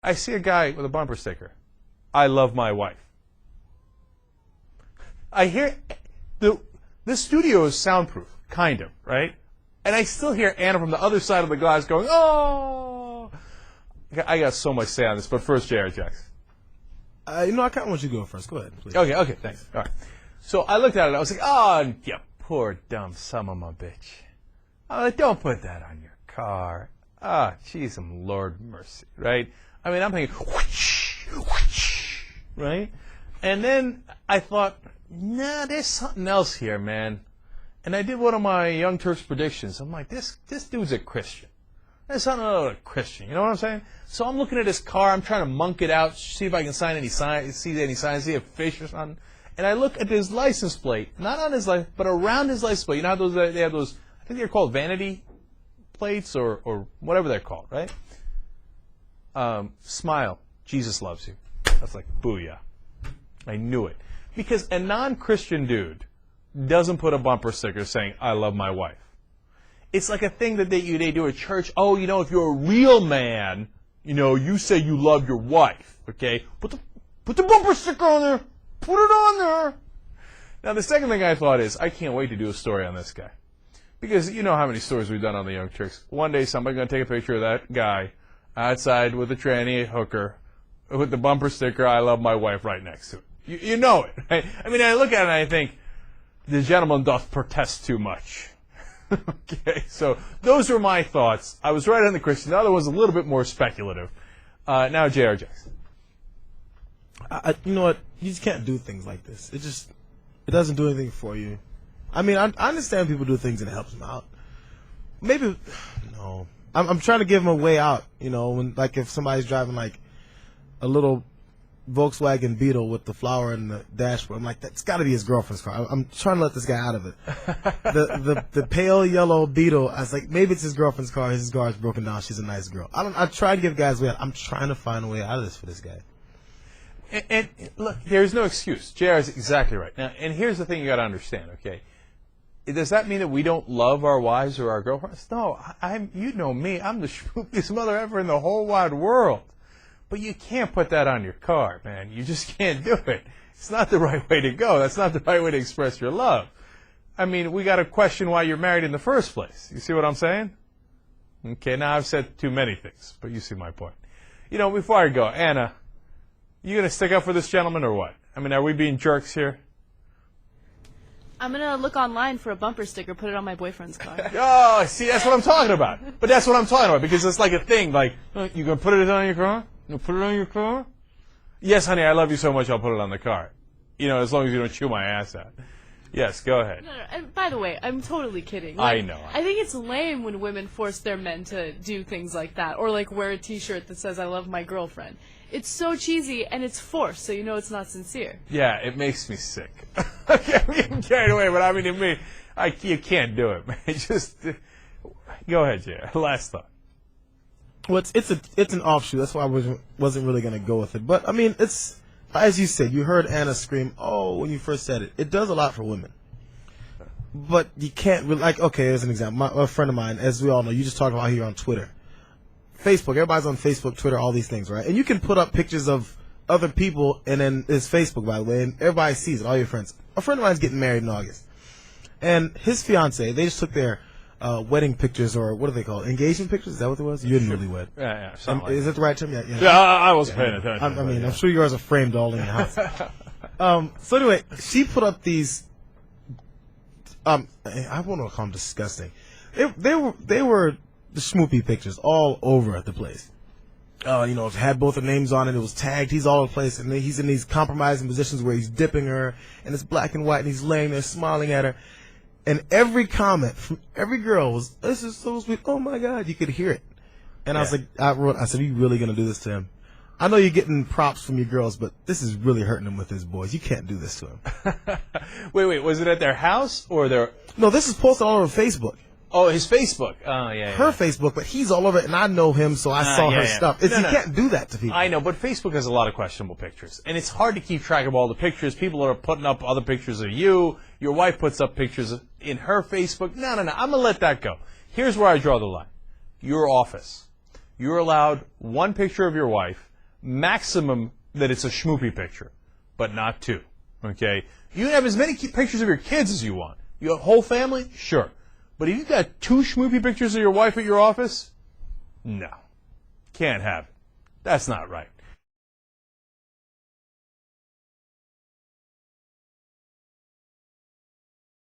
I see a guy with a bumper sticker. I love my wife. I hear this studio is soundproof, kind of, right? And I still hear Anna from the other side of the glass going, "Oh!" I got so much to say on this, but first, J.R. Jackson. I kind of want you to go first. Go ahead, please. Okay, thanks. All right. So I looked at it. I was like, "Oh, you poor dumb son of a bitch." I'm like, "Don't put that on your car." Ah, jeez, Lord mercy, right? I mean, I'm thinking, whoosh, whoosh, right? And then I thought, nah, there's something else here, man. And I did one of my Young Turks predictions. I'm like, this dude's a Christian. There's something about a Christian. You know what I'm saying? So I'm looking at his car. I'm trying to monk it out, see if I can see any signs, see a fish or something. And I look at his license plate, not on his license, but around his license plate. You know how they have those, I think they're called vanity plates or whatever they're called, right? Smile. Jesus loves you. That's like, booyah. I knew it. Because a non-Christian dude doesn't put a bumper sticker saying, I love my wife. It's like a thing that they do at church. Oh, if you're a real man, you say you love your wife. Okay? Put the bumper sticker on there. Put it on there. Now, the second thing I thought is, I can't wait to do a story on this guy. Because you know how many stories we've done on the Young Turks. One day, somebody's going to take a picture of that guy outside with a tranny hooker with the bumper sticker, I love my wife, right next to it. You know it, right? I mean, I look at it and I think, the gentleman doth protest too much. Okay, so those were my thoughts. I was right on the Christian. The other was a little bit more speculative. Now, J.R. Jackson. You know what? You just can't do things like this. It doesn't do anything for you. I mean, I understand people do things and it helps them out. Maybe, no. I'm trying to give them a way out, when, like, if somebody's driving, like, a little Volkswagen Beetle with the flower in the dashboard. I'm like, that's got to be his girlfriend's car. I'm trying to let this guy out of it. The pale yellow Beetle, I was like, maybe it's his girlfriend's car. His car's broken down. She's a nice girl. I try to give guys a way out. I'm trying to find a way out of this for this guy. And look, there's no excuse. JR is exactly right. Now, and here's the thing you got to understand, okay? Does that mean that we don't love our wives or our girlfriends? No, you know me. I'm the schmoopiest mother ever in the whole wide world. But you can't put that on your car, man. You just can't do it. It's not the right way to go. That's not the right way to express your love. I mean, we got to question why you're married in the first place. You see what I'm saying? Okay, now I've said too many things, but you see my point. Before I go, Anna, you going to stick up for this gentleman or what? I mean, are we being jerks here? I'm going to look online for a bumper sticker, put it on my boyfriend's car. Oh, see, that's what I'm talking about. But that's what I'm talking about, because it's like a thing, like, you going to put it on your car? You put it on your car? Yes, honey, I love you so much, I'll put it on the car. As long as you don't chew my ass out. Yes, go ahead. No. And by the way, I'm totally kidding. I know. I think it's lame when women force their men to do things like that, or like wear a T-shirt that says "I love my girlfriend." It's so cheesy and it's forced, so it's not sincere. Yeah, it makes me sick. I'm getting carried away, but I mean, you can't do it, man. Just go ahead, Jay. Last thought. Well, it's an offshoot. That's why I wasn't really going to go with it. But I mean, it's, as you said, you heard Anna scream, "Oh!" when you first said it. It does a lot for women. But you can't really, like, okay, as an example, a friend of mine, as we all know, you just talked about here on Twitter, Facebook. Everybody's on Facebook, Twitter, all these things, right? And you can put up pictures of other people, and then it's Facebook, by the way, and everybody sees it, all your friends. A friend of mine's getting married in August, and his fiance, they just took their wedding pictures, or what do they call it? Engagement pictures? Is that what it was? You're newlywed. Yeah. Is that the right term? Yeah, I wasn't paying attention. I mean, I'm sure yours are framed all in your house. So anyway, she put up these. I won't call them disgusting. They were the schmoopy pictures all over the place. It had both their names on it. It was tagged. He's all over the place, and he's in these compromising positions where he's dipping her, and it's black and white, and he's laying there smiling at her. And every comment from every girl was, "This is so sweet. Oh my God," you could hear it. And I was like, I said, "Are you really gonna do this to him? I know you're getting props from your girls, but this is really hurting him with his boys. You can't do this to him." Wait, was it at their house or their? No, this is posted all over Facebook. Oh, his Facebook. Oh, yeah. Her Facebook, but he's all over it, and I know him, so I saw her stuff. You can't do that to people. I know, but Facebook has a lot of questionable pictures, and it's hard to keep track of all the pictures. People are putting up other pictures of you. Your wife puts up pictures in her Facebook. No. I'm going to let that go. Here's where I draw the line. Your office. You're allowed one picture of your wife Maximum that it's a schmoopy picture, but not two. Okay? You can have as many pictures of your kids as you want. You have a whole family? Sure. But if you've got two schmoopy pictures of your wife at your office, no. Can't have it. That's not right.